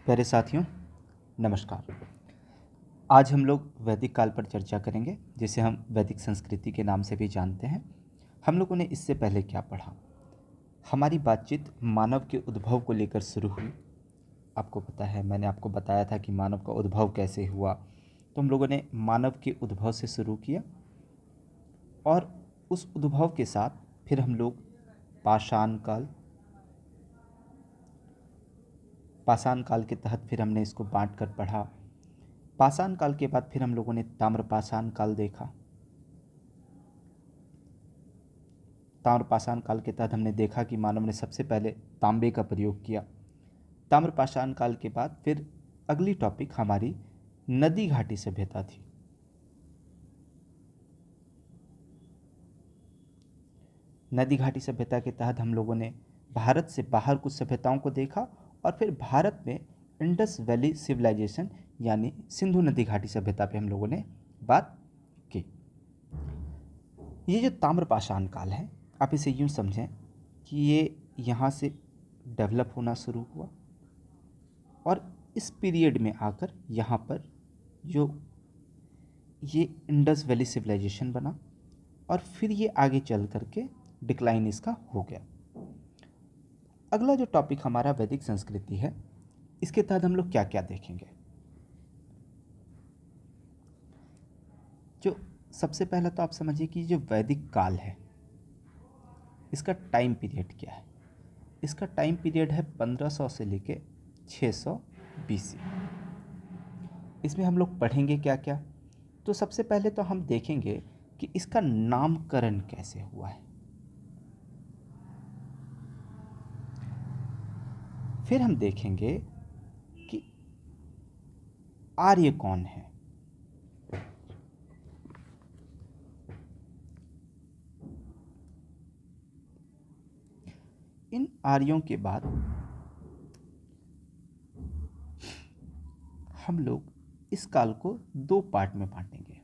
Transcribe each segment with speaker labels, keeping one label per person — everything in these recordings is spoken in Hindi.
Speaker 1: प्यारे साथियों, नमस्कार। आज हम लोग वैदिक काल पर चर्चा करेंगे, जिसे हम वैदिक संस्कृति के नाम से भी जानते हैं। हम लोगों ने इससे पहले क्या पढ़ा? हमारी बातचीत मानव के उद्भव को लेकर शुरू हुई। आपको पता है, मैंने आपको बताया था कि मानव का उद्भव कैसे हुआ। तो हम लोगों ने मानव के उद्भव से शुरू किया और उस उद्भव के साथ फिर हम लोग पाषाण काल के तहत फिर हमने इसको बांट कर पढ़ा। पाषाण काल के बाद फिर हम लोगों ने ताम्रपाषाण काल देखा। ताम्रपाषाण काल के तहत हमने देखा कि मानव ने सबसे पहले तांबे का प्रयोग किया। ताम्रपाषाण काल के बाद फिर अगली टॉपिक हमारी नदी घाटी सभ्यता थी। नदी घाटी सभ्यता के तहत हम लोगों ने भारत से बाहर कुछ सभ्यताओं को देखा और फिर भारत में इंडस वैली सिविलाइजेशन यानी सिंधु नदी घाटी सभ्यता पे हम लोगों ने बात की। ये जो ताम्रपाषाण काल है, आप इसे यूँ समझें कि ये यहाँ से डेवलप होना शुरू हुआ और इस पीरियड में आकर यहाँ पर जो ये इंडस वैली सिविलाइजेशन बना और फिर ये आगे चल करके डिक्लाइन इसका हो गया। अगला जो टॉपिक हमारा वैदिक संस्कृति है, इसके तहत हम लोग क्या क्या देखेंगे? जो सबसे पहला तो आप समझिए कि जो वैदिक काल है, इसका टाइम पीरियड क्या है? इसका टाइम पीरियड है 1500 से लेके 600 BC। इसमें हम लोग पढ़ेंगे क्या क्या? तो सबसे पहले तो हम देखेंगे कि इसका नामकरण कैसे हुआ है। फिर हम देखेंगे कि आर्य कौन है। इन आर्यों के बाद हम लोग इस काल को दो पार्ट में बांटेंगे।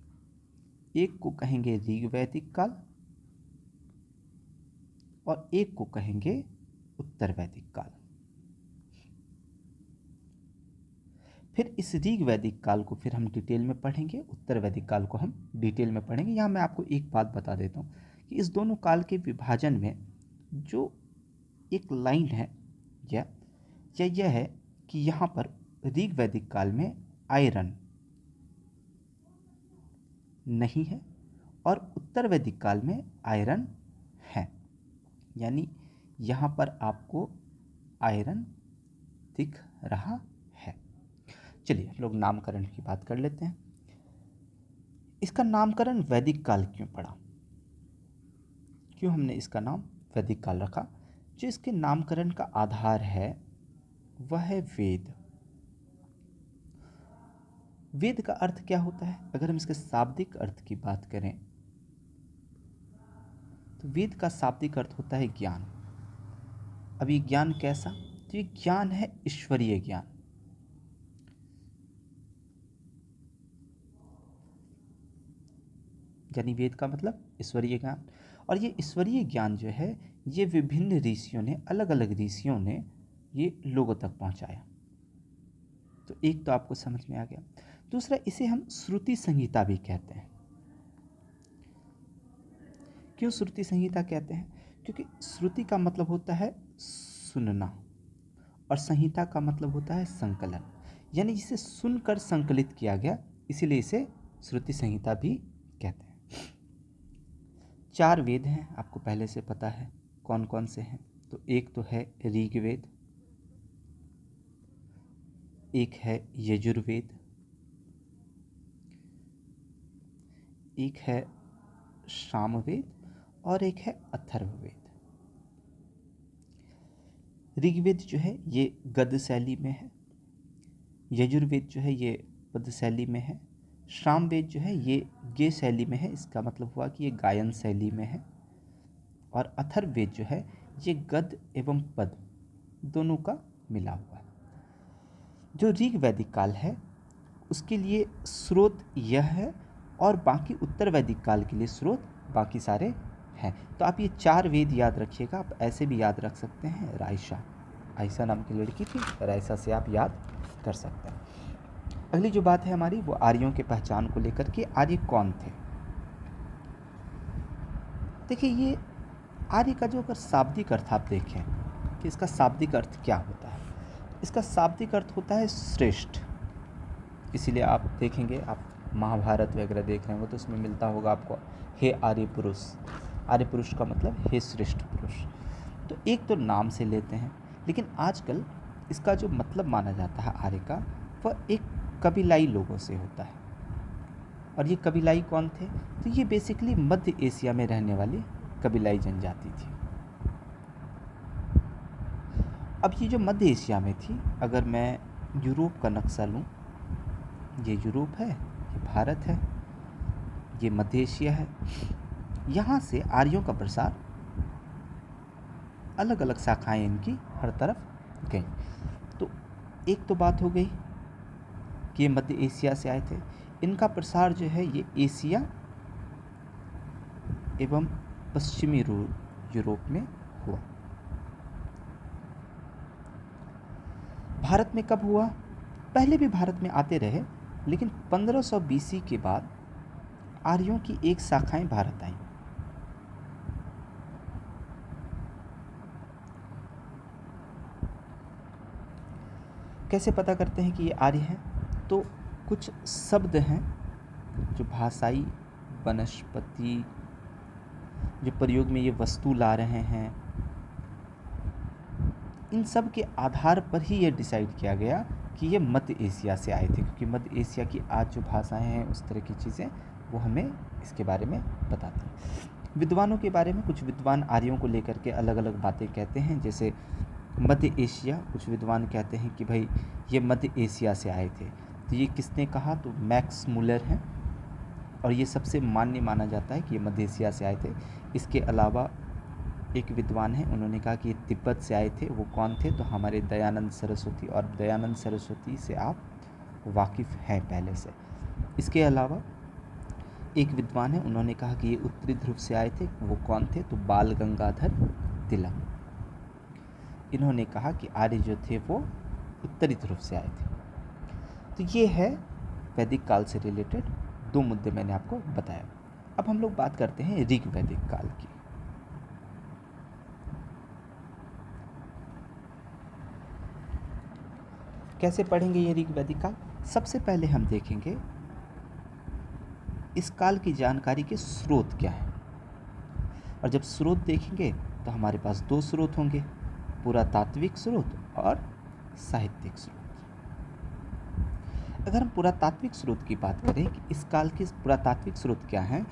Speaker 1: एक को कहेंगे ऋग्वैदिक काल और एक को कहेंगे उत्तर वैदिक काल। फिर इस ऋग्वैदिक काल को फिर हम डिटेल में पढ़ेंगे, उत्तर वैदिक काल को हम डिटेल में पढ़ेंगे। यहाँ मैं आपको एक बात बता देता हूँ कि इस दोनों काल के विभाजन में जो एक लाइन है यह है कि यहाँ पर ऋग्वैदिक काल में आयरन नहीं है और उत्तर वैदिक काल में आयरन है। यानी यहाँ पर आपको आयरन दिख रहा है। चलिए हम लोग नामकरण की बात कर लेते हैं। इसका नामकरण वैदिक काल क्यों पड़ा? क्यों हमने इसका नाम वैदिक काल रखा? जो इसके नामकरण का आधार है वह है वेद। वेद का अर्थ क्या होता है? अगर हम इसके शाब्दिक अर्थ की बात करें तो वेद का शाब्दिक अर्थ होता है ज्ञान। अब ये ज्ञान कैसा? तो ये ज्ञान है ईश्वरीय ज्ञान। यानी वेद का मतलब ईश्वरीय ज्ञान। और ये ईश्वरीय ज्ञान जो है, ये विभिन्न ऋषियों ने, अलग अलग ऋषियों ने ये लोगों तक पहुंचाया। तो एक तो आपको समझ में आ गया। दूसरा, इसे हम श्रुति संहिता भी कहते हैं। क्यों श्रुति संहिता कहते हैं? क्योंकि श्रुति का मतलब होता है सुनना और संहिता का मतलब होता है संकलन। यानी जिसे सुनकर संकलित किया गया, इसीलिए इसे श्रुति संहिता भी कहते हैं। 4 वेद हैं, आपको पहले से पता है कौन कौन से हैं। तो एक तो है ऋग्वेद, एक है यजुर्वेद, एक है सामवेद और एक है अथर्ववेद। ऋग्वेद जो है ये गद्य शैली में है, यजुर्वेद जो है ये पद्य शैली में है, सामवेद जो है ये गे शैली में है, इसका मतलब हुआ कि ये गायन शैली में है, और अथर्ववेद जो है ये गद्य एवं पद दोनों का मिला हुआ है। जो ऋग्वैदिक काल है उसके लिए स्रोत यह है और बाकी उत्तर वैदिक काल के लिए स्रोत बाकी सारे हैं। तो आप ये 4 वेद याद रखिएगा। आप ऐसे भी याद रख सकते हैं, आयशा नाम की लड़की थी, रायसा से आप याद कर सकता है। अगली जो बात है हमारी वो आर्यों के पहचान को लेकर के, आर्य कौन थे। देखिए, ये आर्य का जो अगर शाब्दिक अर्थ आप देखें कि इसका शाब्दिक अर्थ क्या होता है, इसका शाब्दिक अर्थ होता है श्रेष्ठ। इसीलिए आप देखेंगे, आप महाभारत वगैरह देख रहे होंगे तो उसमें मिलता होगा आपको, हे आर्य पुरुष। आर्य पुरुष का मतलब हे श्रेष्ठ पुरुष। तो एक तो नाम से लेते हैं, लेकिन आजकल इसका जो मतलब माना जाता है आर्य का, वह एक कबीलाई लोगों से होता है। और ये कबीलाई कौन थे, तो ये बेसिकली मध्य एशिया में रहने वाली कबीलाई जनजाति थी। अब ये जो मध्य एशिया में थी, अगर मैं यूरोप का नक्शा लूँ, ये यूरोप है, ये भारत है, ये मध्य एशिया है। यहाँ से आर्यों का प्रसार, अलग अलग शाखाएं इनकी हर तरफ गई। तो एक तो बात हो गई कि ये मध्य एशिया से आए थे। इनका प्रसार जो है ये एशिया एवं पश्चिमी यूरोप में हुआ। भारत में कब हुआ, पहले भी भारत में आते रहे, लेकिन 1500 BC के बाद आर्यों की एक शाखाएं भारत आई। कैसे पता करते हैं कि ये आर्य हैं, तो कुछ शब्द हैं जो भाषाई, वनस्पति, जो प्रयोग में ये वस्तु ला रहे हैं, इन सब के आधार पर ही ये डिसाइड किया गया कि ये मध्य एशिया से आए थे, क्योंकि मध्य एशिया की आज जो भाषाएं हैं, उस तरह की चीज़ें, वो हमें इसके बारे में बताती हैं। विद्वानों के बारे में कुछ विद्वान आर्यों को लेकर के अलग अलग बातें कहते हैं। जैसे मध्य एशिया, कुछ विद्वान कहते हैं कि भाई ये मध्य एशिया से आए थे। तो ये किसने कहा, तो मैक्स मुलर हैं, और ये सबसे मान्य माना जाता है कि ये मध्य एशिया से आए थे। इसके अलावा एक विद्वान हैं, उन्होंने कहा कि ये तिब्बत से आए थे। वो कौन थे, तो हमारे दयानंद सरस्वती, और दयानंद सरस्वती से आप वाकिफ़ हैं पहले से। इसके अलावा एक विद्वान है, उन्होंने कहा कि ये उत्तरी ध्रुव से आए थे। वो कौन थे, तो बाल गंगाधर तिलक। इन्होंने कहा कि आर्य जो थे वो उत्तरी ध्रुव से आए थे। तो ये है वैदिक काल से रिलेटेड दो मुद्दे मैंने आपको बताया। अब हम लोग बात करते हैं ऋग वैदिक काल की। कैसे पढ़ेंगे ये ऋग वैदिक काल, सबसे पहले हम देखेंगे इस काल की जानकारी के स्रोत क्या है। और जब स्रोत देखेंगे तो हमारे पास दो स्रोत होंगे, पुरातात्विक स्रोत और साहित्यिक स्रोत। अगर हम पुरातात्विक स्रोत की बात करें कि इस काल के पुरातात्विक स्रोत क्या हैं,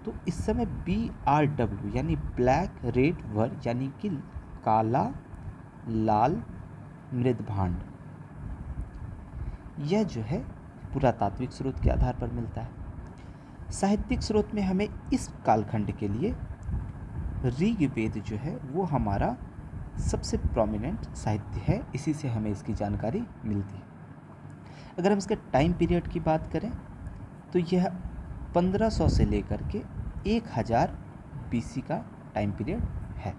Speaker 1: तो इस समय BRW यानी ब्लैक रेड वर, यानी कि काला लाल मृदभांड, यह जो है पुरातात्विक स्रोत के आधार पर मिलता है। साहित्यिक स्रोत में हमें इस कालखंड के लिए ऋग्वेद जो है वो हमारा सबसे प्रोमिनेंट साहित्य है, इसी से हमें इसकी जानकारी मिलती है। अगर हम इसके टाइम पीरियड की बात करें तो यह 1500 से लेकर के 1000 BC का टाइम पीरियड है।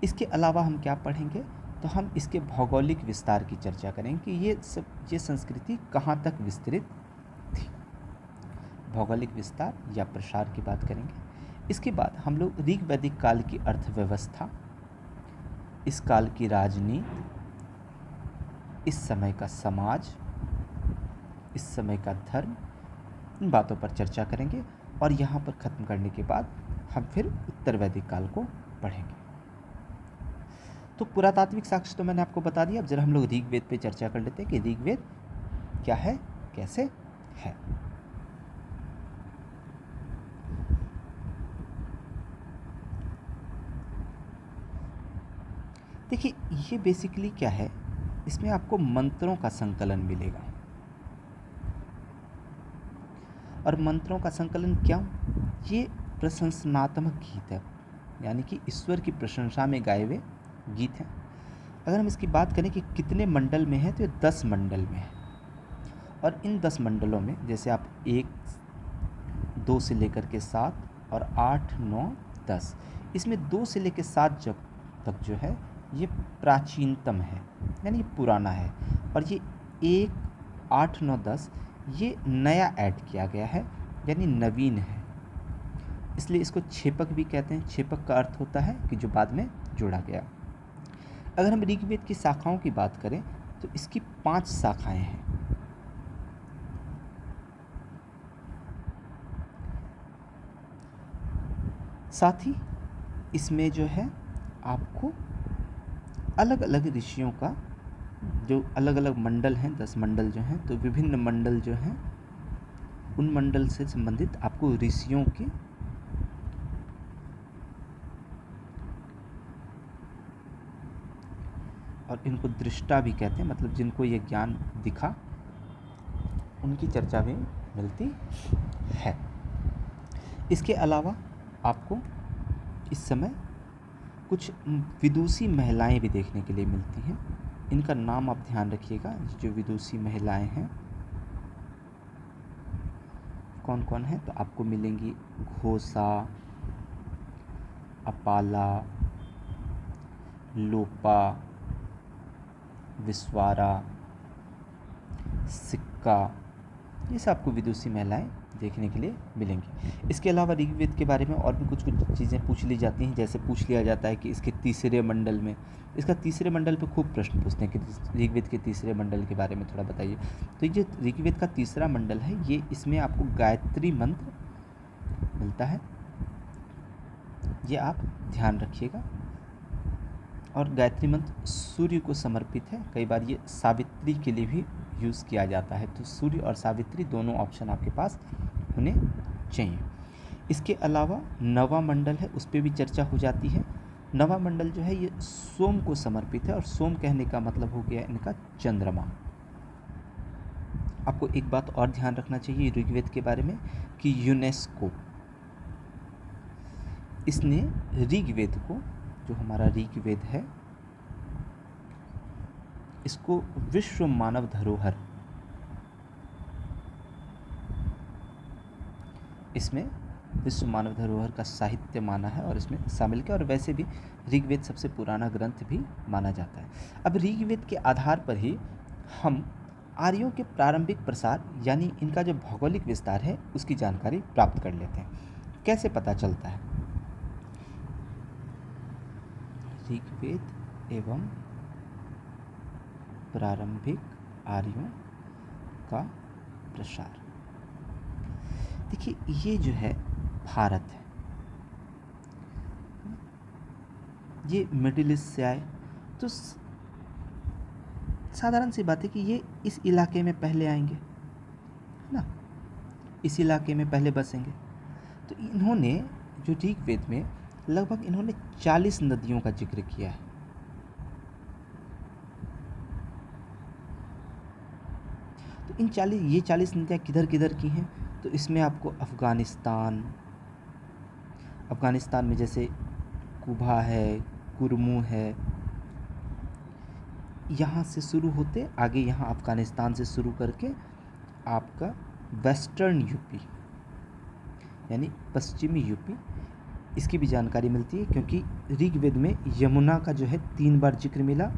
Speaker 1: इसके अलावा हम क्या पढ़ेंगे, तो हम इसके भौगोलिक विस्तार की चर्चा करेंगे कि ये संस्कृति कहाँ तक विस्तृत थी। भौगोलिक विस्तार या प्रसार की बात करेंगे। इसके बाद हम लोग ऋग वैदिक काल की अर्थव्यवस्था, इस काल की राजनीति, इस समय का समाज, इस समय का धर्म, इन बातों पर चर्चा करेंगे। और यहाँ पर ख़त्म करने के बाद हम फिर उत्तर वैदिक काल को पढ़ेंगे। तो पुरातात्विक साक्ष्य तो मैंने आपको बता दिया। अब जरा हम लोग ऋग्वेद पे चर्चा कर लेते हैं कि ऋग्वेद क्या है, कैसे है। देखिए, ये बेसिकली क्या है, इसमें आपको मंत्रों का संकलन मिलेगा। और मंत्रों का संकलन क्यों, ये प्रशंसनात्मक गीत है, यानी कि ईश्वर की प्रशंसा में गाए हुए गीत हैं। अगर हम इसकी बात करें कि कितने मंडल में है, तो ये 10 मंडल में है। और इन 10 मंडलों में जैसे आप 1, 2 से लेकर के 7 और 8, 9, 10, इसमें 2 से लेकर 7 तक जो है ये प्राचीनतम है, यानी ये पुराना है। और ये 1, 8, 9, 10 ये नया ऐड किया गया है, यानी नवीन है, इसलिए इसको छेपक भी कहते हैं। छेपक का अर्थ होता है कि जो बाद में जोड़ा गया। अगर हम ऋग्वेद की शाखाओं की बात करें तो इसकी 5 शाखाएं हैं। साथ ही इसमें जो है आपको अलग अलग ऋषियों का जो अलग अलग मंडल हैं, 10 मंडल जो हैं, तो विभिन्न मंडल जो हैं उन मंडल से संबंधित आपको ऋषियों की और इनको दृष्टा भी कहते हैं, मतलब जिनको ये ज्ञान दिखा उनकी चर्चा भी मिलती है। इसके अलावा आपको इस समय कुछ विदुषी महिलाएं भी देखने के लिए मिलती हैं। इनका नाम आप ध्यान रखिएगा। जो विदुषी महिलाएं हैं कौन कौन है, तो आपको मिलेंगी घोषा, अपाला, लोपा, विश्वारा, सिक्का, ये सब आपको विदुषी महिलाएं देखने के लिए मिलेंगी। इसके अलावा ऋग्वेद के बारे में और भी कुछ कुछ चीज़ें पूछ ली जाती हैं। जैसे पूछ लिया जाता है कि इसके तीसरे मंडल में, इसका तीसरे मंडल पे खूब प्रश्न पूछते हैं कि ऋग्वेद के तीसरे मंडल के बारे में थोड़ा बताइए। तो ये ऋग्वेद का तीसरा मंडल है, ये इसमें आपको गायत्री मंत्र मिलता है, ये आप ध्यान रखिएगा। और गायत्री मंत्र सूर्य को समर्पित है। कई बार ये सावित्री के लिए भी यूज़ किया जाता है, तो सूर्य और सावित्री दोनों ऑप्शन आपके पास होने चाहिए। इसके अलावा नवा मंडल है, उस पर भी चर्चा हो जाती है। नवा मंडल जो है ये सोम को समर्पित है, और सोम कहने का मतलब हो गया इनका चंद्रमा। आपको एक बात और ध्यान रखना चाहिए ऋग्वेद के बारे में कि यूनेस्को इसने ऋग्वेद को, जो हमारा ऋग्वेद है, इसको विश्व मानव धरोहर, इसमें विश्व मानव धरोहर का साहित्य माना है और इसमें शामिल किया। और वैसे भी ऋग्वेद सबसे पुराना ग्रंथ भी माना जाता है। अब ऋग्वेद के आधार पर ही हम आर्यों के प्रारंभिक प्रसार यानी इनका जो भौगोलिक विस्तार है उसकी जानकारी प्राप्त कर लेते हैं। कैसे पता चलता है? ऋग्वेद एवं प्रारंभिक आर्यों का प्रसार। देखिए, ये जो है भारत है, ये मिडिल ईस्ट से आए, तो साधारण सी बात है कि ये इस इलाके में पहले आएंगे, है ना, इस इलाके में पहले बसेंगे। तो इन्होंने जो ऋग्वेद में लगभग इन्होंने 40 नदियों का जिक्र किया है। तो इन 40 नदियाँ किधर किधर की हैं? तो इसमें आपको अफ़गानिस्तान में जैसे कुबा है, कुरमू है, यहाँ से शुरू होते आगे यहाँ अफ़गानिस्तान से शुरू करके आपका वेस्टर्न यूपी यानी पश्चिमी यूपी, इसकी भी जानकारी मिलती है। क्योंकि ऋग्वेद में यमुना का जो है 3 बार जिक्र मिला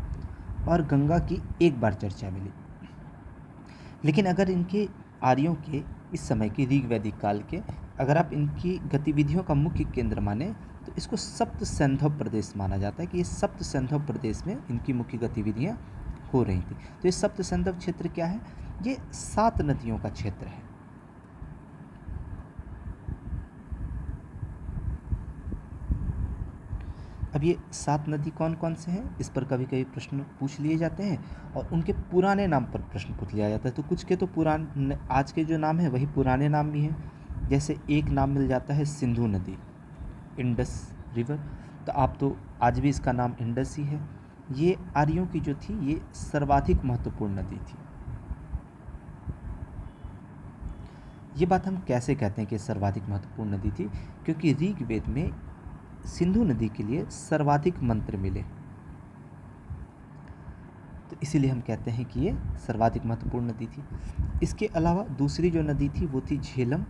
Speaker 1: और गंगा की 1 बार चर्चा मिली। लेकिन अगर इनके आर्यों के इस समय की ऋग्वैदिक काल के अगर आप इनकी गतिविधियों का मुख्य केंद्र माने तो इसको सप्त सैंधव प्रदेश माना जाता है कि ये सप्त सैंधव प्रदेश में इनकी मुख्य गतिविधियां हो रही थी। तो ये सप्त सैंधव क्षेत्र क्या है? ये 7 नदियों का क्षेत्र है। अब ये 7 नदी कौन कौन से हैं, इस पर कभी कभी प्रश्न पूछ लिए जाते हैं और उनके पुराने नाम पर प्रश्न पूछ लिया जाता है। तो कुछ के तो पुराने, आज के जो नाम है वही पुराने नाम भी हैं। जैसे एक नाम मिल जाता है सिंधु नदी, इंडस रिवर, तो आप तो आज भी इसका नाम इंडस ही है। ये आर्यों की जो थी ये सर्वाधिक महत्वपूर्ण नदी थी। ये बात हम कैसे कहते हैं कि सर्वाधिक महत्वपूर्ण नदी थी? क्योंकि ऋग्वेद में सिंधु नदी के लिए सर्वाधिक मंत्र मिले, तो इसीलिए हम कहते हैं कि ये सर्वाधिक महत्वपूर्ण नदी थी। इसके अलावा दूसरी जो नदी थी वो थी झेलम।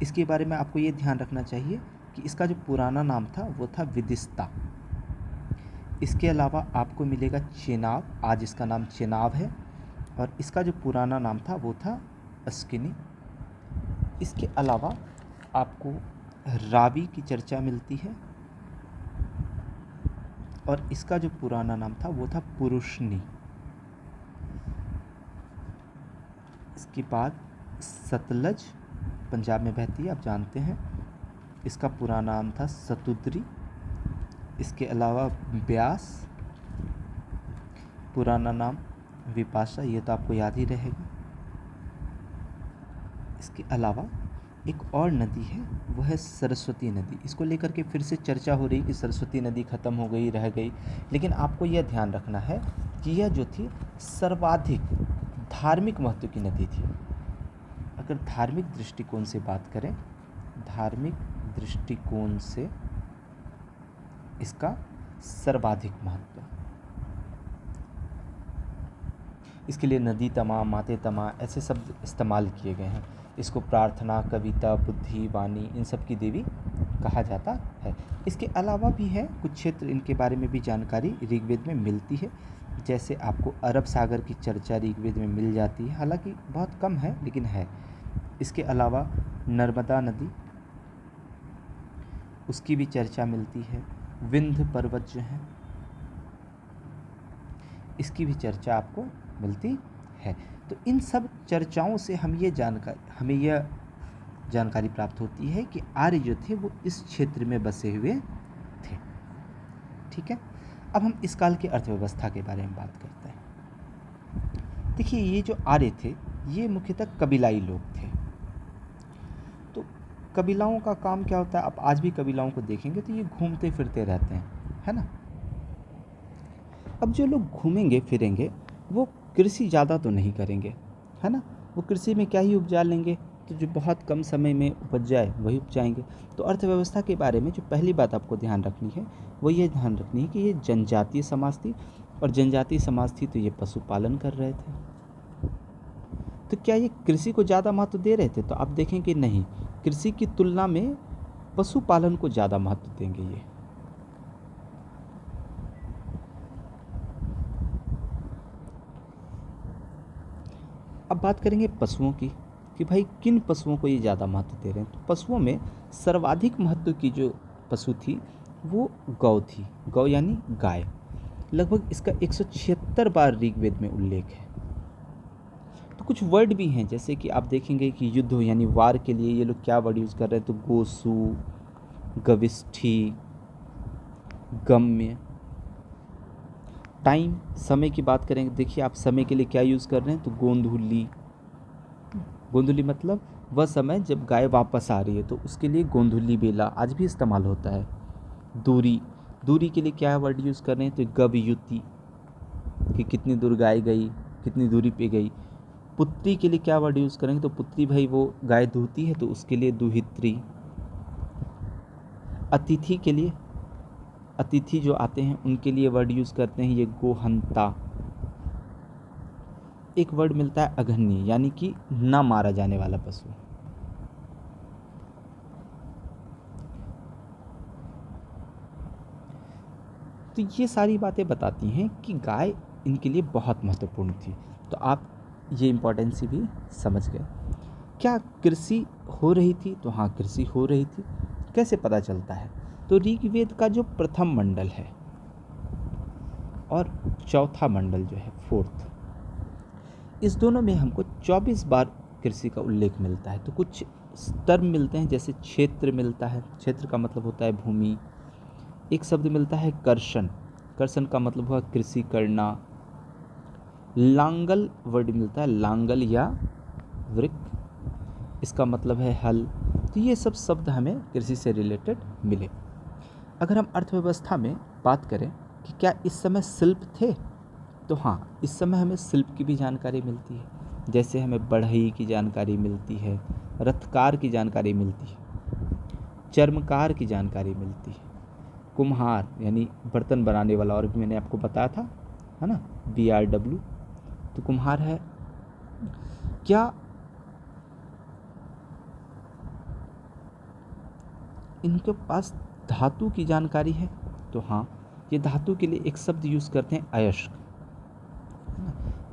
Speaker 1: इसके बारे में आपको ये ध्यान रखना चाहिए कि इसका जो पुराना नाम था वो था विदिस्ता। इसके अलावा आपको मिलेगा चेनाब, आज इसका नाम चेनाब है। और इसका जो पुराना नाम था वो था अस्किनी। इसके अलावा आपको रावी की चर्चा मिलती है और इसका जो पुराना नाम था वो था पुरुषनी। इसके बाद सतलज पंजाब में बहती है, आप जानते हैं। इसका पुराना नाम था सतुद्री। इसके अलावा ब्यास, पुराना नाम विपाशा, ये तो आपको याद ही रहेगा। इसके अलावा एक और नदी है, वो है सरस्वती नदी। इसको लेकर के फिर से चर्चा हो रही कि सरस्वती नदी ख़त्म हो गई, रह गई, लेकिन आपको यह ध्यान रखना है कि यह जो थी सर्वाधिक धार्मिक महत्व की नदी थी। अगर धार्मिक दृष्टिकोण से बात करें, धार्मिक दृष्टिकोण से इसका सर्वाधिक महत्व, इसके लिए नदी तमा, माते तमा ऐसे शब्द इस्तेमाल किए गए हैं। इसको प्रार्थना, कविता, बुद्धि, वाणी, इन सब की देवी कहा जाता है। इसके अलावा भी है कुछ क्षेत्र, इनके बारे में भी जानकारी ऋग्वेद में मिलती है। जैसे आपको अरब सागर की चर्चा ऋग्वेद में मिल जाती है, हालांकि बहुत कम है लेकिन है। इसके अलावा नर्मदा नदी, उसकी भी चर्चा मिलती है। विंध्य पर्वत जो है, इसकी भी चर्चा आपको मिलती है। तो इन सब चर्चाओं से हमें यह जानकारी प्राप्त होती है कि आर्य जो थे वो इस क्षेत्र में बसे हुए थे। ठीक है, अब हम इस काल की अर्थव्यवस्था के बारे में बात करते हैं। देखिए, ये जो आर्य थे ये मुख्यतः कबीलाई लोग थे। तो कबीलाओं का काम क्या होता है, आप आज भी कबीलाओं को देखेंगे तो ये घूमते फिरते रहते हैं, है ना। अब जो लोग घूमेंगे फिरेंगे वो कृषि ज़्यादा तो नहीं करेंगे, है ना। वो कृषि में क्या ही उपजा लेंगे, तो जो बहुत कम समय में उपज जाए वही उपजाएंगे। तो अर्थव्यवस्था के बारे में जो पहली बात आपको ध्यान रखनी है वो ये ध्यान रखनी है कि ये जनजातीय समाज थी, और जनजातीय समाज थी तो ये पशुपालन कर रहे थे। तो क्या ये कृषि को ज़्यादा महत्व दे रहे थे, तो आप देखें कि नहीं, कृषि की तुलना में पशुपालन को ज़्यादा महत्व देंगे ये। अब बात करेंगे पशुओं की कि भाई किन पशुओं को ये ज़्यादा महत्व दे रहे हैं। तो पशुओं में सर्वाधिक महत्व की जो पशु थी वो गौ थी। गौ यानी गाय। लगभग इसका 176 बार ऋग्वेद में उल्लेख है। तो कुछ वर्ड भी हैं, जैसे कि आप देखेंगे कि युद्ध यानी वार के लिए ये लोग क्या वर्ड यूज़ कर रहे हैं, तो गोसु, गविष्ठी, गम्य। टाइम, समय की बात करेंगे, देखिए आप समय के लिए क्या यूज़ कर रहे हैं, तो गोंधुली। गोंधुली मतलब वह समय जब गाय वापस आ रही है, तो उसके लिए गोंधुली बेला आज भी इस्तेमाल होता है। दूरी, दूरी के लिए क्या वर्ड यूज़ कर रहे हैं, तो गवयुति, कि कितनी दूर गाय गई, कितनी दूरी पे गई। पुत्री के लिए क्या वर्ड यूज़ करेंगे, तो पुत्री भाई वो गाय दूहती है तो उसके लिए दुहित्री। अतिथि के लिए, अतिथि जो आते हैं उनके लिए वर्ड यूज़ करते हैं ये गोहंता। एक वर्ड मिलता है अघन्य, यानी कि ना मारा जाने वाला पशु। तो ये सारी बातें बताती हैं कि गाय इनके लिए बहुत महत्वपूर्ण थी। तो आप ये इम्पोर्टेंस भी समझ गए। क्या कृषि हो रही थी, तो हाँ कृषि हो रही थी। कैसे पता चलता है, तो ऋग्वेद का जो प्रथम मंडल है और चौथा मंडल जो है फोर्थ, इस दोनों में हमको 24 बार कृषि का उल्लेख मिलता है। तो कुछ टर्म मिलते हैं, जैसे क्षेत्र मिलता है, क्षेत्र का मतलब होता है भूमि। एक शब्द मिलता है कर्षण, कर्षण का मतलब हुआ कृषि करना। लांगल वर्ड मिलता है, लांगल या वृक्क, इसका मतलब है हल। तो ये सब शब्द हमें कृषि से रिलेटेड मिले। अगर हम अर्थव्यवस्था में बात करें कि क्या इस समय शिल्प थे, तो हाँ इस समय हमें शिल्प की भी जानकारी मिलती है। जैसे हमें बढ़ई की जानकारी मिलती है, रथकार की जानकारी मिलती है, चर्मकार की जानकारी मिलती है, कुम्हार यानी बर्तन बनाने वाला, और भी मैंने आपको बताया था, है ना, BRW, तो कुम्हार है। क्या इनके पास धातु की जानकारी है, तो हाँ ये धातु के लिए एक शब्द यूज़ करते हैं अयस्क।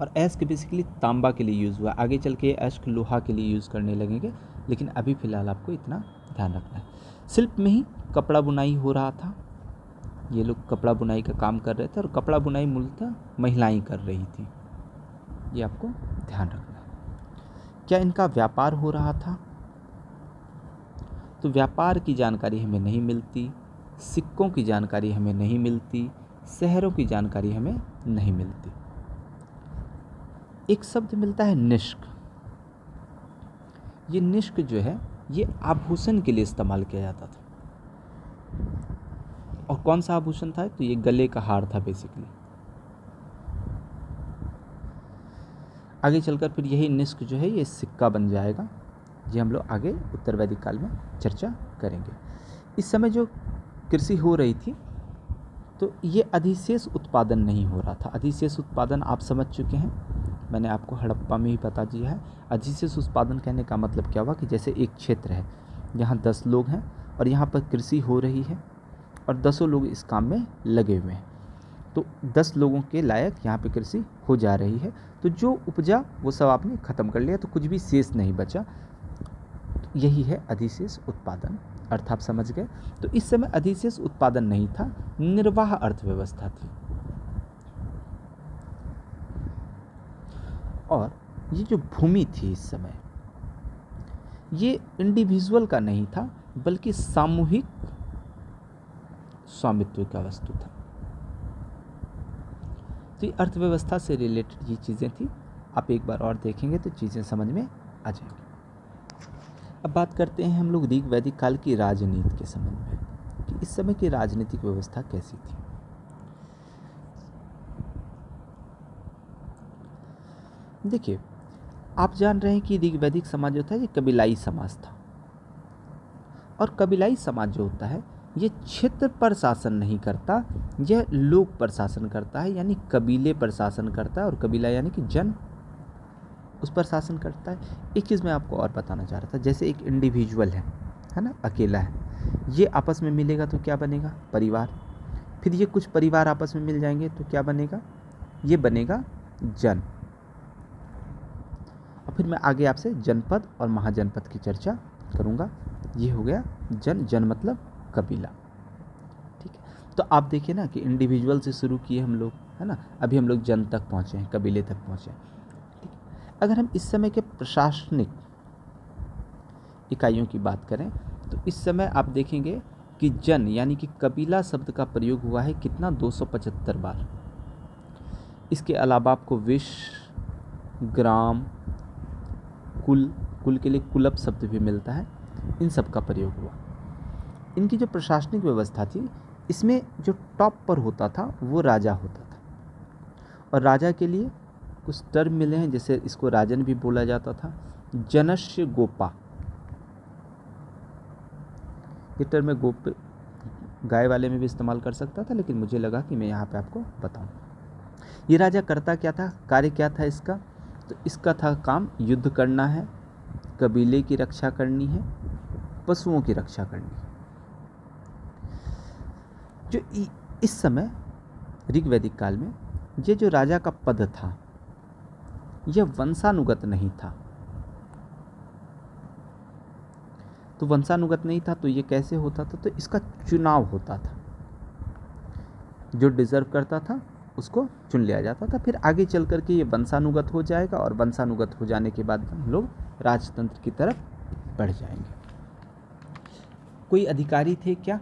Speaker 1: और अयस्क बेसिकली तांबा के लिए यूज़ हुआ, आगे चल के अयस्क लोहा के लिए यूज़ करने लगेंगे, लेकिन अभी फ़िलहाल आपको इतना ध्यान रखना है। शिल्प में ही कपड़ा बुनाई हो रहा था, ये लोग कपड़ा बुनाई का काम कर रहे थे और कपड़ा बुनाई मूलतः महिलाएं कर रही थी, ये आपको ध्यान रखना है। क्या इनका व्यापार हो रहा था? तो व्यापार की जानकारी हमें नहीं मिलती, सिक्कों की जानकारी हमें नहीं मिलती, शहरों की जानकारी हमें नहीं मिलती। एक शब्द मिलता है निष्क। ये निष्क जो है ये आभूषण के लिए इस्तेमाल किया जाता था। और कौन सा आभूषण था? तो ये गले का हार था बेसिकली। आगे चलकर फिर यही निष्क जो है ये सिक्का बन जाएगा, ये हम लोग आगे उत्तर वैदिक काल में चर्चा करेंगे। इस समय जो कृषि हो रही थी तो ये अधिशेष उत्पादन नहीं हो रहा था। अधिशेष उत्पादन आप समझ चुके हैं, मैंने आपको हड़प्पा में ही बता दिया है। अधिशेष उत्पादन कहने का मतलब क्या हुआ कि जैसे एक क्षेत्र है, यहाँ 10 लोग हैं और यहाँ पर कृषि हो रही है और 10 लोग इस काम में लगे हुए हैं, तो 10 लोगों के लायक यहाँ पे कृषि हो जा रही है, तो जो उपजा वो सब आपने ख़त्म कर लिया, तो कुछ भी शेष नहीं बचा। तो यही है अधिशेष उत्पादन, अर्थ आप समझ गए। तो इस समय अधिशेष उत्पादन नहीं था, निर्वाह अर्थव्यवस्था थी। और ये जो भूमि थी इस समय, ये इंडिविजुअल का नहीं था बल्कि सामूहिक स्वामित्व का वस्तु था। तो ये अर्थव्यवस्था से रिलेटेड ये चीज़ें थी, आप एक बार और देखेंगे तो चीज़ें समझ में आ जाएंगी। अब बात करते हैं हम लोग ऋग वैदिक काल की राजनीति के संबंध में कि इस समय की राजनीतिक व्यवस्था कैसी थी। देखिए, आप जान रहे हैं कि ऋग वैदिक समाज जो था ये कबीलाई समाज था, और कबीलाई समाज जो होता है ये क्षेत्र पर शासन नहीं करता, यह लोक पर शासन करता है, यानी कबीले पर शासन करता है, और कबीला यानी कि जन उस पर शासन करता है। एक चीज़ मैं आपको और बताना चाह रहा था, जैसे एक इंडिविजुअल है ना, अकेला है, ये आपस में मिलेगा तो क्या बनेगा? परिवार। फिर ये कुछ परिवार आपस में मिल जाएंगे तो क्या बनेगा? ये बनेगा जन। और फिर मैं आगे आपसे जनपद और महाजनपद की चर्चा करूँगा। ये हो गया जन, जन मतलब कबीला, ठीक है। तो आप देखिए ना कि इंडिविजुअल से शुरू किए हम लोग, है ना, अभी हम लोग जन तक पहुँचे हैं, कबीले तक पहुँचे हैं, ठीक है। अगर हम इस समय के प्रशासनिक इकाइयों की बात करें तो इस समय आप देखेंगे कि जन यानी कि कबीला शब्द का प्रयोग हुआ है कितना? 275 बार। इसके अलावा आपको विश्व, ग्राम, कुल, कुल के लिए कुलप शब्द भी मिलता है, इन सब का प्रयोग हुआ। इनकी जो प्रशासनिक व्यवस्था थी इसमें जो टॉप पर होता था वो राजा होता था, और राजा के लिए कुछ टर्म मिले हैं, जैसे इसको राजन भी बोला जाता था, जनस्य गोपा, ये टर्म मैं गोप गाय वाले में भी इस्तेमाल कर सकता था, लेकिन मुझे लगा कि मैं यहाँ पे आपको बताऊँ। ये राजा करता क्या था, कार्य क्या था इसका? तो इसका था काम युद्ध करना है, कबीले की रक्षा करनी है, पशुओं की रक्षा करनी है। जो इस समय ऋग वैदिक काल में ये जो राजा का पद था यह वंशानुगत नहीं था। तो वंशानुगत नहीं था तो ये कैसे होता था? तो इसका चुनाव होता था, जो डिजर्व करता था उसको चुन लिया जाता था। फिर आगे चल कर के ये वंशानुगत हो जाएगा, और वंशानुगत हो जाने के बाद हम लोग राजतंत्र की तरफ बढ़ जाएंगे। कोई अधिकारी थे क्या?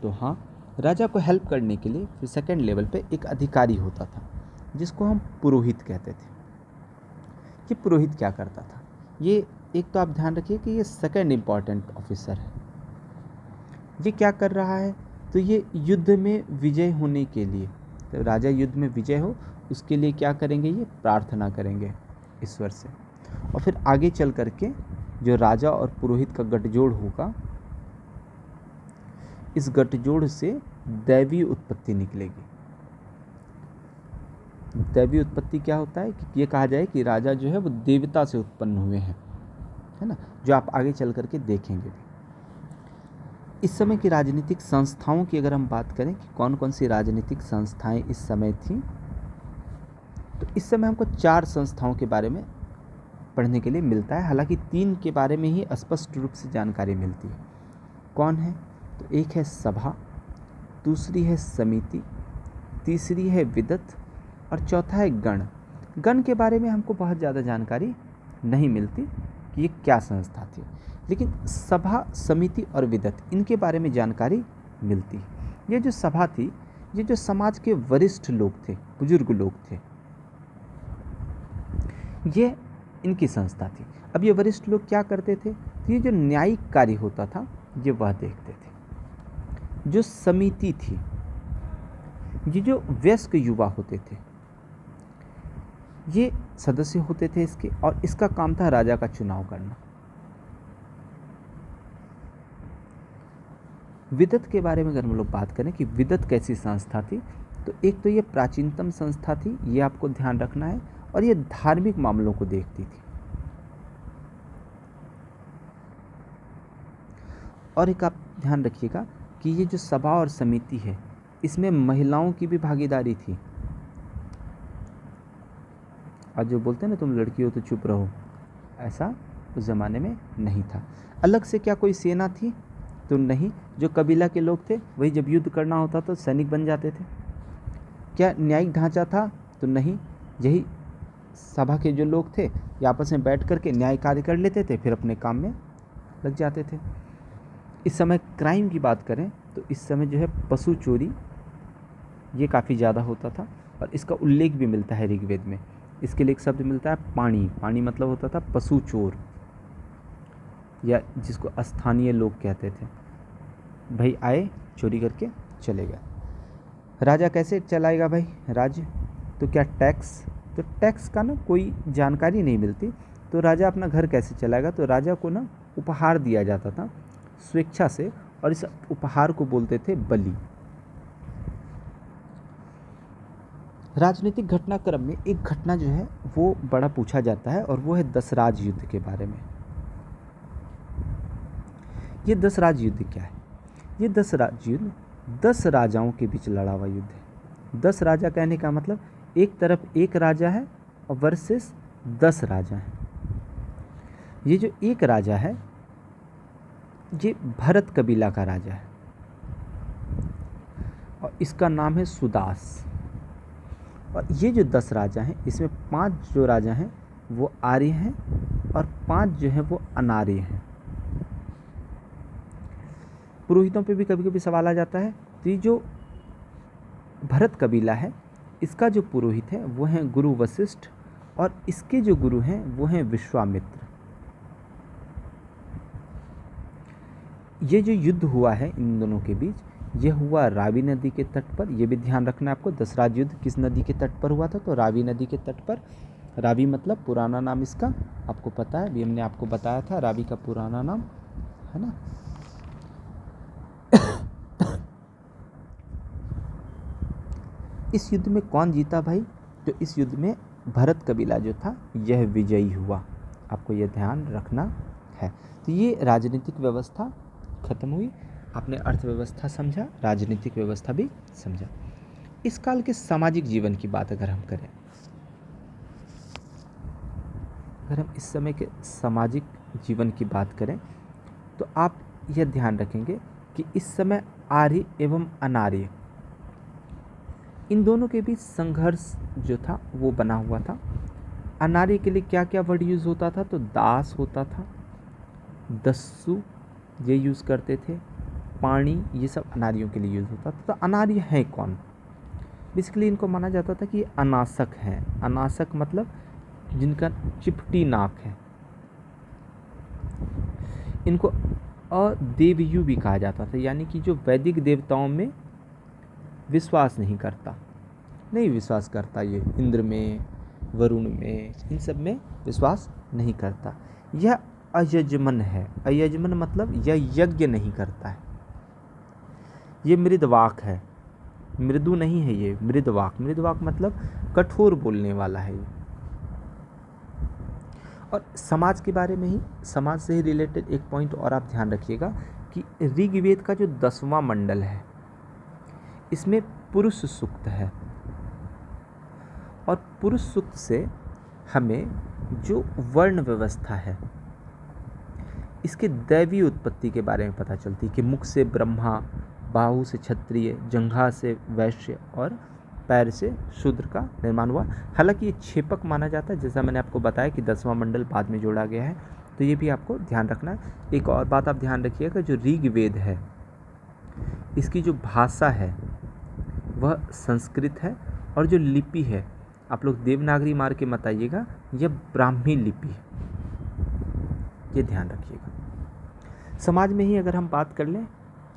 Speaker 1: तो हाँ, राजा को हेल्प करने के लिए फिर सेकेंड लेवल पे एक अधिकारी होता था जिसको हम पुरोहित कहते थे। ये पुरोहित क्या करता था? ये एक तो आप ध्यान रखिए कि ये सेकेंड इम्पॉर्टेंट ऑफिसर है। ये क्या कर रहा है? तो ये युद्ध में विजय होने के लिए, तो राजा युद्ध में विजय हो उसके लिए क्या करेंगे? ये प्रार्थना करेंगे ईश्वर से, और फिर आगे चल करके जो राजा और पुरोहित का गठजोड़ होगा, इस गठजोड़ से दैवी उत्पत्ति निकलेगी। दैवी उत्पत्ति क्या होता है कि ये कहा जाए कि राजा जो है वो देवता से उत्पन्न हुए हैं, है ना, जो आप आगे चल करके देखेंगे भी। इस समय की राजनीतिक संस्थाओं की अगर हम बात करें कि कौन कौन सी राजनीतिक संस्थाएं इस समय थी, तो इस समय हमको 4 संस्थाओं के बारे में पढ़ने के लिए मिलता है, हालांकि 3 के बारे में ही स्पष्ट रूप से जानकारी मिलती है। कौन है? तो एक है सभा, दूसरी है समिति, तीसरी है विदत और चौथा है गण। गण के बारे में हमको बहुत ज़्यादा जानकारी नहीं मिलती कि ये क्या संस्था थी, लेकिन सभा, समिति और विदत इनके बारे में जानकारी मिलती है। ये जो सभा थी, ये जो समाज के वरिष्ठ लोग थे, बुजुर्ग लोग थे, ये इनकी संस्था थी। अब ये वरिष्ठ लोग क्या करते थे? तो ये जो न्यायिक कार्य होता था ये वह देखते थे। जो समिति थी, ये जो वयस्क युवा होते थे, ये सदस्य होते थे इसके, और इसका काम था राजा का चुनाव करना। विदत के बारे में अगर हम लोग बात करें कि विदत कैसी संस्था थी, तो एक तो ये प्राचीनतम संस्था थी, ये आपको ध्यान रखना है, और ये धार्मिक मामलों को देखती थी। और एक आप ध्यान रखिएगा कि ये जो सभा और समिति है, इसमें महिलाओं की भी भागीदारी थी। आज जो बोलते हैं ना, तुम लड़की हो तो चुप रहो, ऐसा उस ज़माने में नहीं था। अलग से क्या कोई सेना थी? तो नहीं। जो कबीला के लोग थे वही जब युद्ध करना होता तो सैनिक बन जाते थे। क्या न्यायिक ढांचा था? तो नहीं। यही सभा के जो लोग थे ये आपस में बैठ करके न्याय कार्य कर लेते थे, फिर अपने काम में लग जाते थे। इस समय क्राइम की बात करें तो इस समय जो है पशु चोरी ये काफ़ी ज़्यादा होता था, और इसका उल्लेख भी मिलता है ऋग्वेद में। इसके लिए एक शब्द मिलता है पाणी। पाणी मतलब होता था पशु चोर, या जिसको स्थानीय लोग कहते थे। भाई आए, चोरी करके चले गए। राजा कैसे चलाएगा भाई राज्य? तो क्या टैक्स? तो टैक्स का ना कोई जानकारी नहीं मिलती, तो राजा अपना घर कैसे चलाएगा? तो राजा को ना उपहार दिया जाता था स्वेच्छा से, और इस उपहार को बोलते थे बलि। राजनीतिक घटनाक्रम में एक घटना जो है वो बड़ा पूछा जाता है, और वो है दसराज युद्ध के बारे में। ये दसराज युद्ध क्या है? ये दसराज युद्ध 10 राजाओं के बीच लड़ा हुआ युद्ध है। 10 राजा कहने का मतलब एक तरफ एक राजा है और वर्सेस 10 राजा हैं। ये जो एक राजा है ये भरत कबीला का राजा है, और इसका नाम है सुदास। और ये जो 10 राजा हैं, इसमें 5 जो राजा हैं वो आर्य हैं, और 5 जो हैं वो अनार्य हैं। पुरोहितों पे भी कभी कभी सवाल आ जाता है। तो ये जो भरत कबीला है, इसका जो पुरोहित है वो हैं गुरु वशिष्ठ, और इसके जो गुरु हैं वो हैं विश्वामित्र। ये जो युद्ध हुआ है इन दोनों के बीच, यह हुआ रावी नदी के तट पर। यह भी ध्यान रखना है आपको, दसराज युद्ध किस नदी के तट पर हुआ था? तो रावी नदी के तट पर। रावी मतलब पुराना नाम इसका आपको पता है, अभी हमने आपको बताया था रावी का पुराना नाम, है ना। इस युद्ध में कौन जीता भाई? तो इस युद्ध में भरत कबीला जो था यह विजयी हुआ, आपको यह ध्यान रखना है। तो ये राजनीतिक व्यवस्था खत्म हुई। आपने अर्थव्यवस्था समझा, राजनीतिक व्यवस्था भी समझा। इस काल के सामाजिक जीवन की बात अगर हम करें, अगर हम इस समय के सामाजिक जीवन की बात करें, तो आप यह ध्यान रखेंगे कि इस समय आर्य एवं अनार्य इन दोनों के बीच संघर्ष जो था वो बना हुआ था। अनार्य के लिए क्या क्या वर्ड यूज़ होता था? तो दास होता था, दस्यु ये यूज़ करते थे, पाणी, ये सब अनार्यों के लिए यूज़ होता था। तो अनार्य हैं कौन? बेसिकली इनको माना जाता था कि ये अनासक हैं। अनासक मतलब जिनका चिपटी नाक है। इनको अदेवयु भी कहा जाता था, यानी कि जो वैदिक देवताओं में विश्वास नहीं करता, नहीं विश्वास करता, ये इंद्र में, वरुण में, इन सब में विश्वास नहीं करता। यह अयजमन है। अयजमन मतलब यह यज्ञ नहीं करता है। ये मृदवाक है, मृदु नहीं है, ये मृदवाक। मृदवाक मतलब कठोर बोलने वाला है ये। और समाज के बारे में ही, समाज से ही रिलेटेड एक पॉइंट और आप ध्यान रखिएगा कि ऋग्वेद का जो 10वां मंडल है इसमें पुरुष सूक्त है, और पुरुष सूक्त से हमें जो वर्ण व्यवस्था है इसके दैवीय उत्पत्ति के बारे में पता चलती है कि मुख से ब्रह्मा, बाहु से क्षत्रिय, जंघा से वैश्य और पैर से शूद्र का निर्माण हुआ। हालांकि ये छेपक माना जाता है, जैसा मैंने आपको बताया कि 10वां मंडल बाद में जोड़ा गया है, तो ये भी आपको ध्यान रखना है। एक और बात आप ध्यान रखिएगा, जो ऋग्वेद है इसकी जो भाषा है वह संस्कृत है और जो लिपि है आप लोग देवनागरी मार के मत आइएगा, यह ब्राह्मी लिपि है, ये ध्यान रखिएगा। समाज में ही अगर हम बात कर लें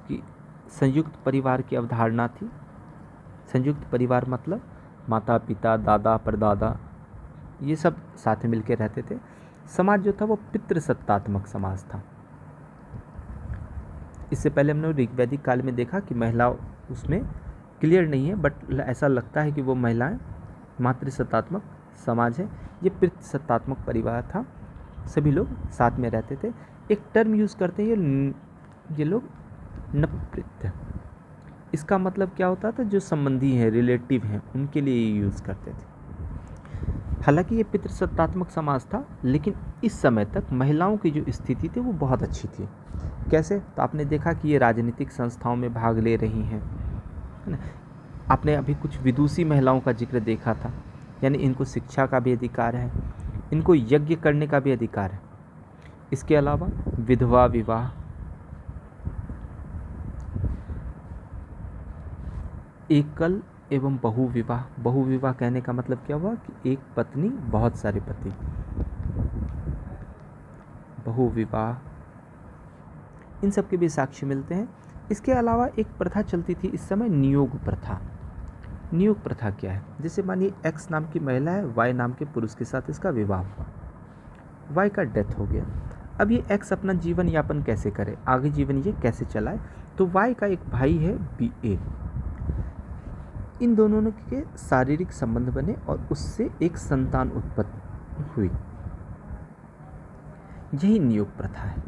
Speaker 1: कि संयुक्त परिवार की अवधारणा थी। संयुक्त परिवार मतलब माता पिता, दादा परदादा, ये सब साथ में मिलकर रहते थे। समाज जो था वो पितृसत्तात्मक समाज था। इससे पहले हमने ऋग्वैदिक काल में देखा कि महिला उसमें क्लियर नहीं है, बट ऐसा लगता है कि वो महिलाएं मातृसत्तात्मक समाज है। ये पितृसत्तात्मक परिवार था, सभी लोग साथ में रहते थे। एक टर्म यूज़ करते हैं ये लोग, नृपृत्य। इसका मतलब क्या होता था, जो संबंधी हैं, रिलेटिव हैं, उनके लिए यूज़ करते थे। हालांकि ये पितृसत्तात्मक समाज था, लेकिन इस समय तक महिलाओं की जो स्थिति थी वो बहुत अच्छी थी। कैसे? तो आपने देखा कि ये राजनीतिक संस्थाओं में भाग ले रही हैं, है ना। आपने अभी कुछ विदुषी महिलाओं का जिक्र देखा था, यानी इनको शिक्षा का भी अधिकार है, इनको यज्ञ करने का भी अधिकार है। इसके अलावा विधवा विवाह, एकल एवं बहुविवाह। बहुविवाह कहने का मतलब क्या हुआ कि एक पत्नी बहुत सारे पति, बहुविवाह, इन सब के भी साक्ष्य मिलते हैं। इसके अलावा एक प्रथा चलती थी इस समय, नियोग प्रथा। नियोग प्रथा क्या है? जैसे मानिए एक्स नाम की महिला है, वाई नाम के पुरुष के साथ इसका विवाह हुआ, वाई का डेथ हो गया। अब ये एक्स अपना जीवन यापन कैसे करे, आगे जीवन ये कैसे चलाए? तो वाई का एक भाई है बी ए, इन दोनों के शारीरिक संबंध बने और उससे एक संतान उत्पन्न हुई। यही नियोग प्रथा है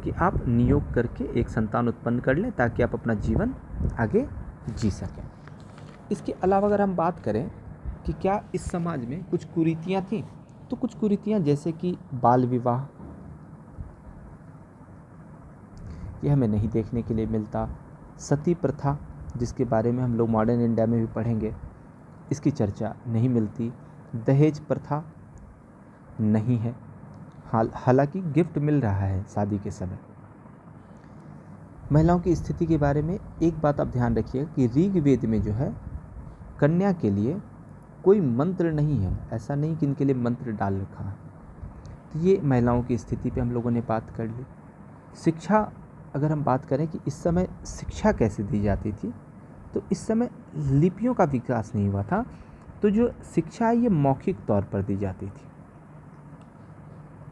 Speaker 1: कि आप नियोग करके एक संतान उत्पन्न कर लें ताकि आप अपना जीवन आगे जी सकें। इसके अलावा अगर हम बात करें कि क्या इस समाज में कुछ कुरीतियाँ थीं, तो कुछ कुरीतियाँ जैसे कि बाल विवाह, यह हमें नहीं देखने के लिए मिलता। सती प्रथा, जिसके बारे में हम लोग मॉडर्न इंडिया में भी पढ़ेंगे, इसकी चर्चा नहीं मिलती। दहेज प्रथा नहीं है, हालांकि गिफ्ट मिल रहा है शादी के समय। महिलाओं की स्थिति के बारे में एक बात आप ध्यान रखिएगा कि ऋग्वेद में जो है कन्या के लिए कोई मंत्र नहीं है, ऐसा नहीं कि इनके लिए मंत्र डाल रखा है। तो ये महिलाओं की स्थिति पे हम लोगों ने बात कर ली। शिक्षा, अगर हम बात करें कि इस समय शिक्षा कैसे दी जाती थी, तो इस समय लिपियों का विकास नहीं हुआ था, तो जो शिक्षा है ये मौखिक तौर पर दी जाती थी।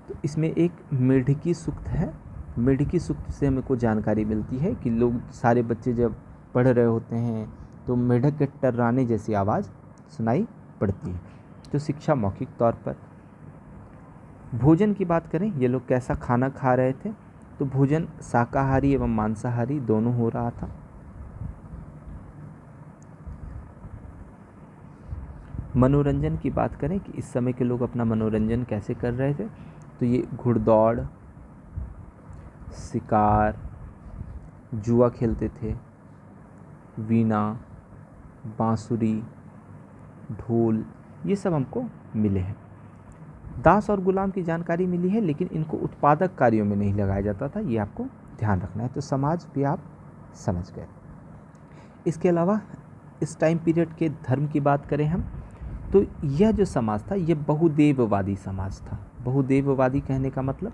Speaker 1: तो इसमें एक मेढकी सूक्त है, मेढकी सूक्त से हमको जानकारी मिलती है कि लोग सारे बच्चे जब पढ़ रहे होते हैं तो मेढक के टर्राने जैसी आवाज़ सुनाई पड़ती है। तो शिक्षा मौखिक तौर पर। भोजन की बात करें, ये लोग कैसा खाना खा रहे थे, तो भोजन शाकाहारी एवं मांसाहारी दोनों हो रहा था। मनोरंजन की बात करें कि इस समय के लोग अपना मनोरंजन कैसे कर रहे थे, तो ये घुड़दौड़, शिकार, जुआ खेलते थे, वीणा, बांसुरी, ढोल, ये सब हमको मिले हैं। दास और गुलाम की जानकारी मिली है, लेकिन इनको उत्पादक कार्यों में नहीं लगाया जाता था, ये आपको ध्यान रखना है। तो समाज भी आप समझ गए। इसके अलावा इस टाइम पीरियड के धर्म की बात करें हम, तो यह जो समाज था यह बहुदेववादी समाज था। बहुदेववादी कहने का मतलब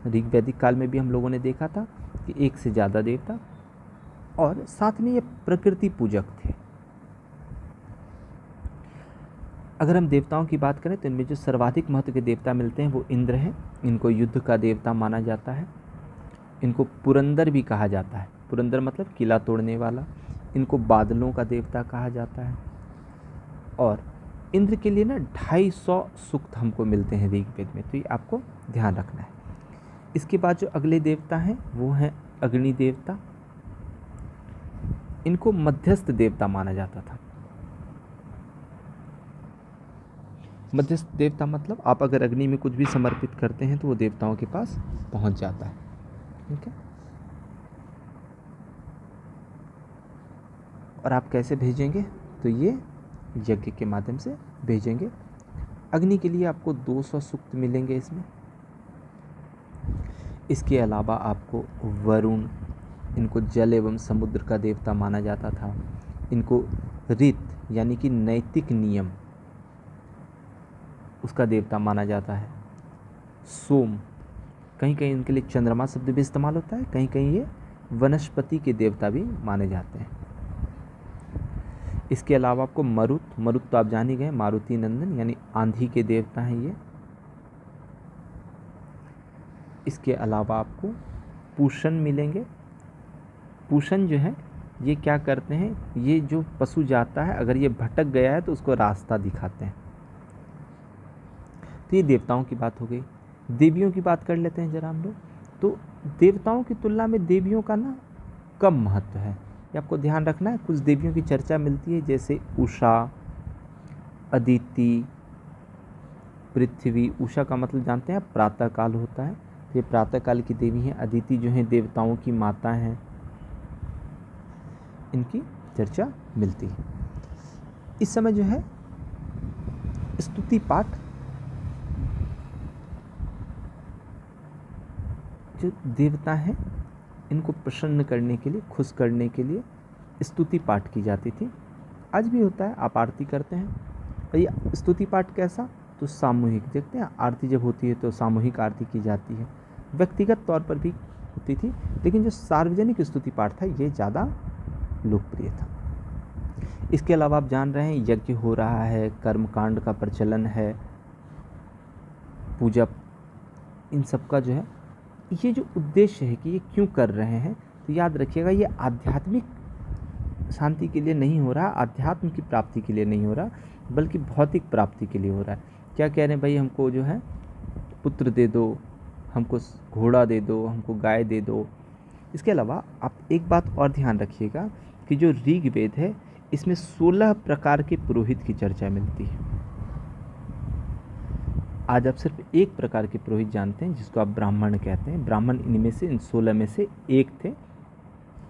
Speaker 1: ऋग्वैदिक काल में भी हम लोगों ने देखा था कि एक से ज़्यादा देवता, और साथ में ये प्रकृति पूजक थे। अगर हम देवताओं की बात करें तो इनमें जो सर्वाधिक महत्व के देवता मिलते हैं वो इंद्र हैं। इनको युद्ध का देवता माना जाता है। इनको पुरंदर भी कहा जाता है, पुरंदर मतलब किला तोड़ने वाला। इनको बादलों का देवता कहा जाता है। और इंद्र के लिए ना 250 सूक्त हमको मिलते हैं ऋग्वेद में, तो ये आपको ध्यान रखना है। इसके बाद जो अगले देवता हैं वो हैं अग्नि देवता। इनको मध्यस्थ देवता माना जाता था। मध्यस्थ देवता मतलब आप अगर अग्नि में कुछ भी समर्पित करते हैं तो वो देवताओं के पास पहुंच जाता है। ठीक है, और आप कैसे भेजेंगे, तो ये यज्ञ के माध्यम से भेजेंगे। अग्नि के लिए आपको 200 सूक्त मिलेंगे इसमें। इसके अलावा आपको वरुण, इनको जल एवं समुद्र का देवता माना जाता था। इनको रीत यानी कि नैतिक नियम उसका देवता माना जाता है। सोम, कहीं कहीं इनके लिए चंद्रमा शब्द भी इस्तेमाल होता है, कहीं कहीं ये वनस्पति के देवता भी माने जाते हैं। इसके अलावा आपको मरुत तो आप जान ही गए, मारुति नंदन यानी आंधी के देवता हैं ये। इसके अलावा आपको पूषण मिलेंगे। पूषण जो है ये क्या करते हैं, ये जो पशु जाता है अगर ये भटक गया है तो उसको रास्ता दिखाते हैं। तो ये देवताओं की बात हो गई। देवियों की बात कर लेते हैं जरा हम लोग। तो देवताओं की तुलना में देवियों का ना कम महत्व है, ये आपको ध्यान रखना है। कुछ देवियों की चर्चा मिलती है जैसे उषा, अदिति, पृथ्वी। उषा का मतलब जानते हैं, प्रातः काल होता है, तो ये प्रातः काल की देवी हैं। अदिति जो हैं देवताओं की माता हैं, इनकी चर्चा मिलती है। इस समय जो है स्तुति पाठ, जो देवता हैं इनको प्रसन्न करने के लिए, खुश करने के लिए स्तुति पाठ की जाती थी। आज भी होता है, आप आरती करते हैं। और ये स्तुति पाठ कैसा, तो सामूहिक, देखते हैं आरती जब होती है तो सामूहिक आरती की जाती है। व्यक्तिगत तौर पर भी होती थी, लेकिन जो सार्वजनिक स्तुति पाठ था ये ज़्यादा लोकप्रिय था। इसके अलावा आप जान रहे हैं यज्ञ हो रहा है, कर्मकांड का प्रचलन है, पूजा, इन सब का जो है ये जो उद्देश्य है कि ये क्यों कर रहे हैं, तो याद रखिएगा ये आध्यात्मिक शांति के लिए नहीं हो रहा, अध्यात्म की प्राप्ति के लिए नहीं हो रहा, बल्कि भौतिक प्राप्ति के लिए हो रहा है। क्या कह रहे हैं भाई, हमको जो है पुत्र दे दो, हमको घोड़ा दे दो, हमको गाय दे दो। इसके अलावा आप एक बात और ध्यान रखिएगा कि जो ऋग्वेद है इसमें 16 प्रकार के पुरोहित की चर्चा मिलती है। आज आप सिर्फ एक प्रकार के पुरोहित जानते हैं जिसको आप ब्राह्मण कहते हैं। ब्राह्मण इनमें से, इन 16 में से एक थे,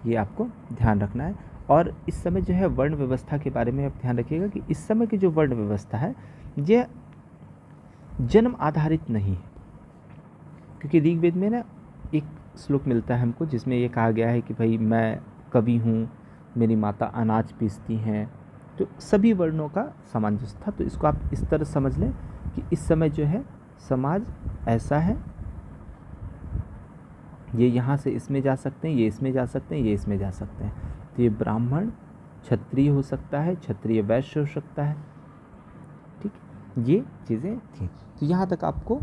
Speaker 1: ये आपको ध्यान रखना है। और इस समय जो है वर्ण व्यवस्था के बारे में आप ध्यान रखिएगा कि इस समय की जो वर्ण व्यवस्था है ये जन्म आधारित नहीं है, क्योंकि ऋग्वेद में ना एक श्लोक मिलता है हमको जिसमें ये कहा गया है कि भाई मैं कवि हूँ, मेरी माता अनाज पीसती हैं, तो सभी वर्णों का सामंजस्य था। तो इसको आप इस तरह समझ लें कि इस समय जो है समाज ऐसा है, ये यहाँ से इसमें जा सकते हैं, ये इसमें जा सकते हैं, ये इसमें जा सकते हैं। तो ये ब्राह्मण क्षत्रिय हो सकता है, क्षत्रिय वैश्य हो सकता है, ठीक, ये चीज़ें थी। तो यहाँ तक आपको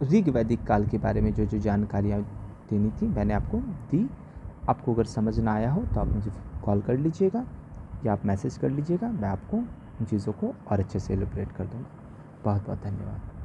Speaker 1: ऋग्वैदिक काल के बारे में जो जो जानकारियाँ देनी थी मैंने आपको दी। आपको अगर समझ ना आया हो तो आप मुझे कॉल कर लीजिएगा या आप मैसेज कर लीजिएगा, मैं आपको उन चीज़ों को और अच्छे से एलिब्रेट कर दूँगा। बहुत बहुत धन्यवाद।